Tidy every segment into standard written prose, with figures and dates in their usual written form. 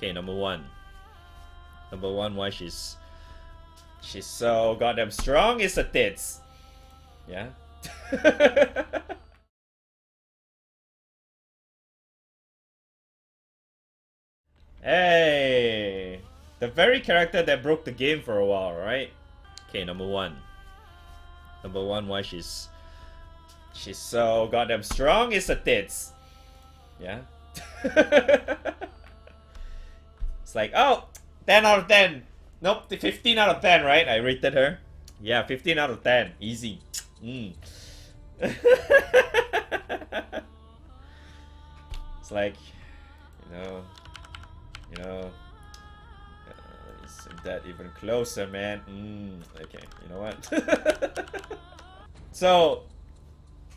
Okay, number one. Number one, why she's so goddamn strong is the tits. Yeah. Hey, the very character that broke the game for a while, right? Okay, number one. Number one, why she's so goddamn strong is the tits. Yeah. It's like, oh, 10 out of 10. Nope, 15 out of 10, right? I rated her. Yeah, 15 out of 10. Easy. Mm. It's like, you know, you know, isn't that even closer, man? Okay, you know what? So,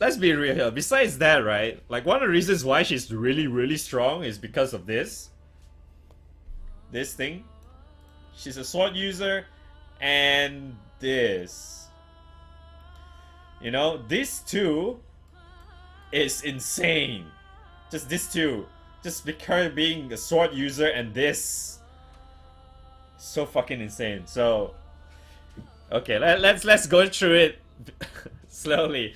let's be real here. Besides that, right? Like, one of the reasons why she's really, really strong is because of this. This thing. She's a sword user, and this. You know, these two is insane. Just this two. Just because being a sword user and this. So fucking insane. So, okay, let's go through it slowly.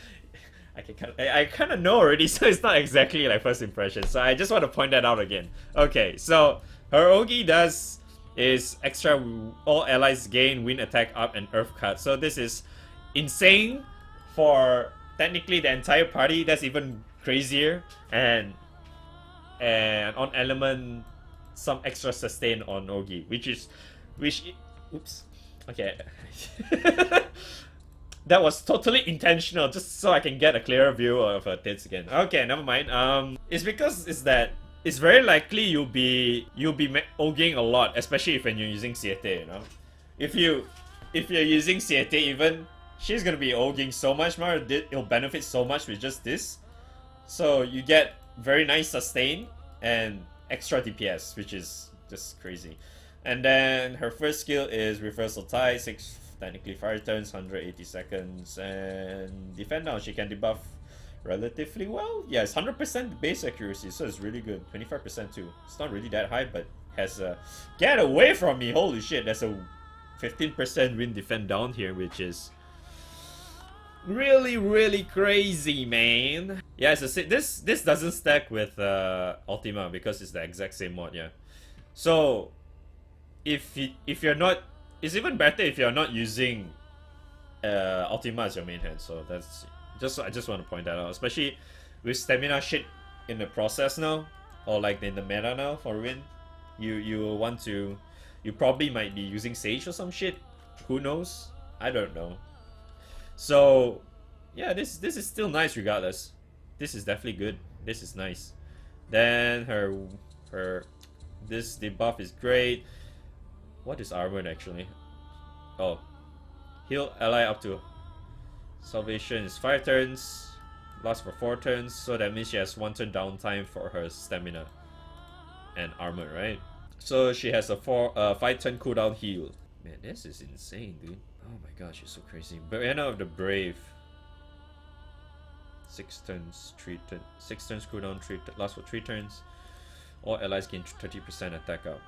I kind of know already, so it's not exactly like first impression. So I just want to point that out again. Okay, so her Ogi does is extra all allies gain wind attack up and earth cut. So this is insane for technically the entire party. That's even crazier. And on element some extra sustain on Ogi, oops. Okay. That was totally intentional, just so I can get a clearer view of her tits again. Okay, never mind. It's because it's very likely you'll be oging a lot, especially if when you're using Siete, you know. If you're using Siete, even she's gonna be oging so much more. It'll benefit so much with just this. So you get very nice sustain and extra DPS, which is just crazy. And then her first skill is Reversal Tie, 6 technically fire turns, 180 seconds, and defend down. She can debuff relatively well. Yeah, it's 100% base accuracy, so it's really good. 25% too. It's not really that high, but has a get away from me. Holy shit, there's a 15% win defend down here, which is really, really crazy, man. Yeah, this doesn't stack with Ultima because it's the exact same mod. Yeah, so if you're not, it's even better if you're not using Ultima as your main hand. So that's I just want to point that out, especially with stamina shit in the process now, or like in the meta now for win. You probably might be using Sage or some shit. Who knows? I don't know. So yeah, this is still nice regardless. This is definitely good. This is nice. Then her this debuff is great. What is armored actually? Oh, heal ally up to salvation is 5 turns, lasts for 4 turns, so that means she has 1 turn downtime for her stamina and armor, right? So she has a 5 turn cooldown heal. Man, this is insane, dude. Oh my gosh, she's so crazy. Banner of the Brave. 6 turns, 6 turns cooldown, lasts for 3 turns. All allies gain 30% attack up.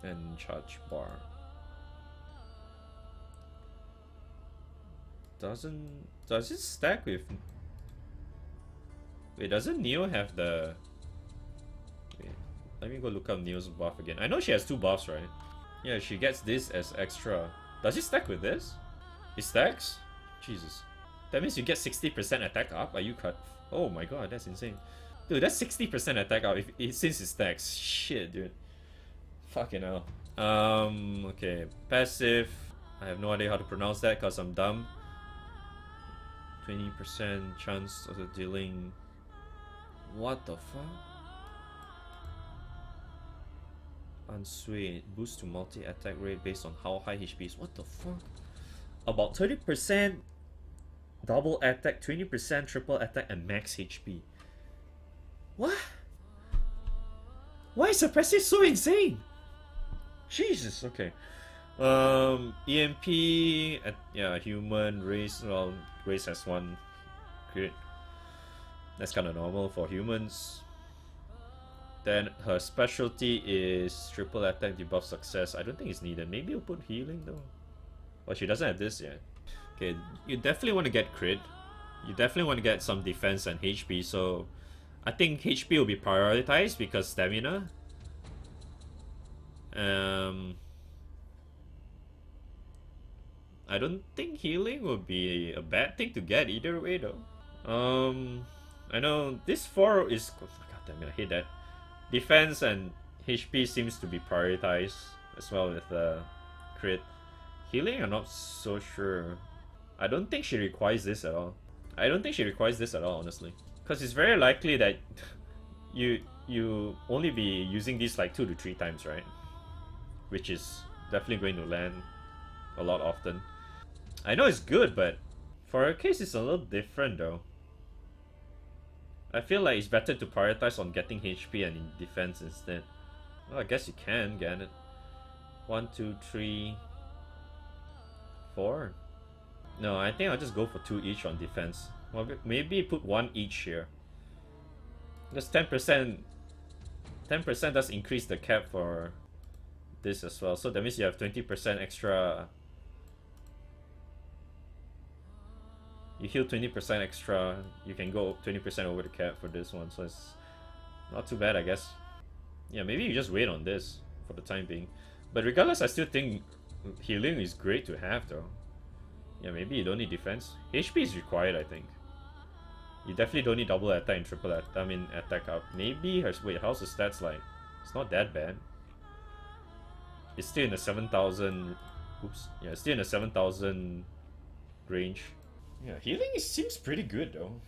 And charge bar. Does it stack with... Wait, doesn't Neo have the... Wait, let me go look up Neo's buff again. I know she has 2 buffs, right? Yeah, she gets this as extra. Does it stack with this? It stacks? Jesus. That means you get 60% attack up? Are you cut? Oh my god, that's insane. Dude, that's 60% attack up since it stacks. Shit, dude. Fucking hell. Okay. Passive. I have no idea how to pronounce that because I'm dumb. 20% chance of dealing... What the fuck? Unswayed. Boost to multi-attack rate based on how high HP is. What the fuck? About 30% double attack, 20% triple attack, and max HP. What? Why is her passive so insane? Jesus, okay. EMP, yeah, human, race, well, race has 1 crit. That's kind of normal for humans. Then her specialty is triple attack debuff success. I don't think it's needed. Maybe you'll put healing though. Well, she doesn't have this yet. Okay, you definitely want to get crit. You definitely want to get some defense and HP, so I think HP will be prioritized because stamina. I don't think healing would be a bad thing to get either way though. I know this 4 is... God damn it, I hate that. Defense and HP seems to be prioritized as well with crit. Healing, I'm not so sure. I don't think she requires this at all. I don't think she requires this at all, honestly. Because it's very likely that you only be using these like 2 to 3 times, right? Which is definitely going to land a lot often. I know it's good, but for her case it's a little different though. I feel like it's better to prioritize on getting HP and in defense instead. Well, I guess you can get it. 1, 2, 3, 4. No, I think I'll just go for 2 each on defense. Well, maybe put 1 each here. Because 10% does increase the cap for this as well. So that means you have 20% extra. You heal 20% extra. You can go 20% over the cap for this one. So it's not too bad, I guess. Yeah, maybe you just wait on this for the time being. But regardless, I still think healing is great to have though. Yeah, maybe you don't need defense. HP is required, I think. You definitely don't need double attack and triple attack. I mean, attack up. Maybe her... Wait, how's the stats like? It's not that bad. It's still in the 7,000... Oops. Yeah, it's still in the 7,000 range. Yeah, healing seems pretty good though.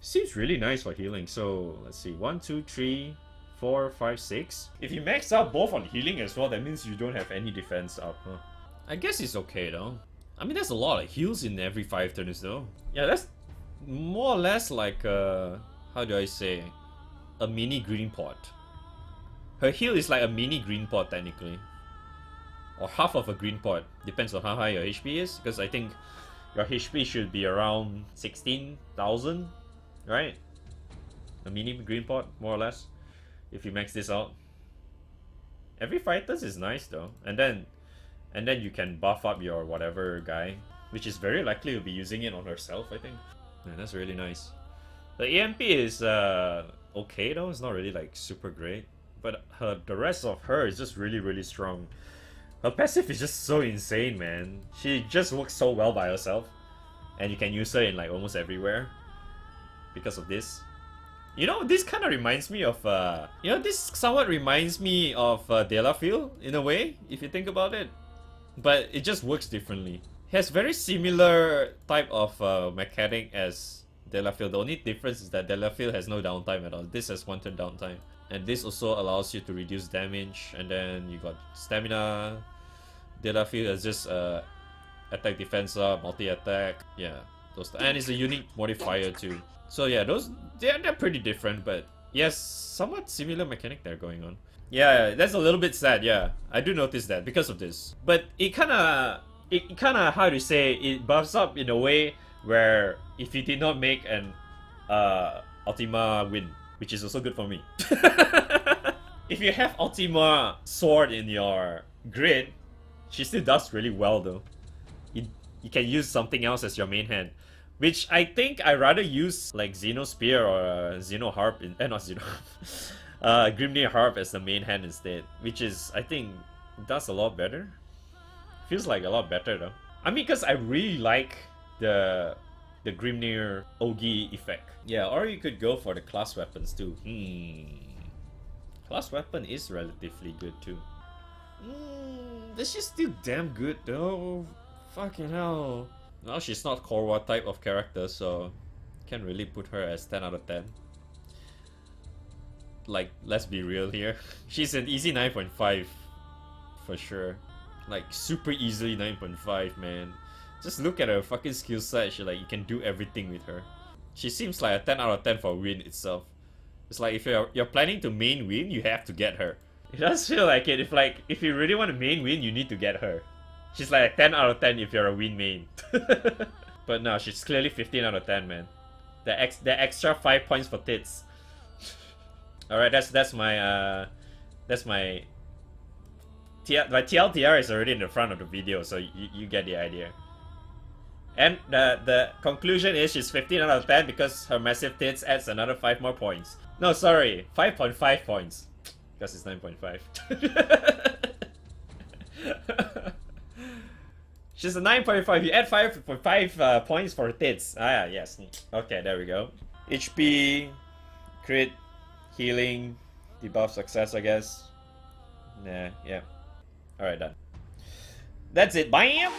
Seems really nice for healing. So, let's see. 1, 2, 3, 4, 5, 6. If you max out both on healing as well, that means you don't have any defense up, huh? I guess it's okay though. I mean, there's a lot of heals in every 5 turns though. Yeah, that's more or less like how do I say? A mini green pot. Her heal is like a mini green pot technically. Or half of a green pot. Depends on how high your HP is. Because I think your HP should be around 16,000, right? A mini green pot, more or less. If you max this out. Every 5 turns is nice though. And then you can buff up your whatever guy, which is very likely you'll be using it on herself, I think. Yeah, that's really nice. The EMP is okay though, it's not really like super great. But the rest of her is just really, really strong. Her passive is just so insane, man. She just works so well by herself. And you can use her in like almost everywhere. Because of this. You know, this kind of reminds me of, this somewhat reminds me of Delafield in a way, if you think about it. But it just works differently. It has very similar type of mechanic as Delafield. The only difference is that Delafield has no downtime at all. This has 1 turn downtime. And this also allows you to reduce damage. And then you got stamina. Delafield has just attack defense up, multi-attack. Yeah, and it's a unique modifier too. So yeah, they're pretty different, but yes, somewhat similar mechanic they're going on. Yeah, that's a little bit sad, yeah. I do notice that because of this. But it kinda, how to say, it buffs up in a way where if you did not make an Ultima win, which is also good for me. If you have Ultima sword in your grid, she still does really well though. You can use something else as your main hand. Which I think I'd rather use like Xeno Spear or Xeno Harp not Xeno Grimnir Harp as the main hand instead. Which is, I think, does a lot better. Feels like a lot better though. I mean, because I really like the Grimnir Ogi effect. Yeah, or you could go for the class weapons too. Class weapon is relatively good too. This is still damn good though. Fucking hell. Now she's not Korwa type of character, so can't really put her as 10 out of 10. Like, let's be real here. She's an easy 9.5 for sure. Like, super easily 9.5, man. Just look at her fucking skill set. You can do everything with her. She seems like a 10 out of 10 for Win itself. It's like if you're planning to main Win, you have to get her. It does feel like it. If you really want to main Win, you need to get her. She's like a 10 out of 10 if you're a Win main. But no, she's clearly 15 out of 10, man. The extra 5 points for tits. Alright, that's my TLDR is already in the front of the video, so you get the idea. And the conclusion is she's 15 out of 10 because her massive tits adds another 5 more points. No, sorry, 5.5 points. Because it's 9.5. She's a 9.5. You add 5.5 points for tits. Ah, yes. Okay, there we go. HP, crit, healing, debuff success, I guess. Nah, yeah. Alright, done. That's it. Bam!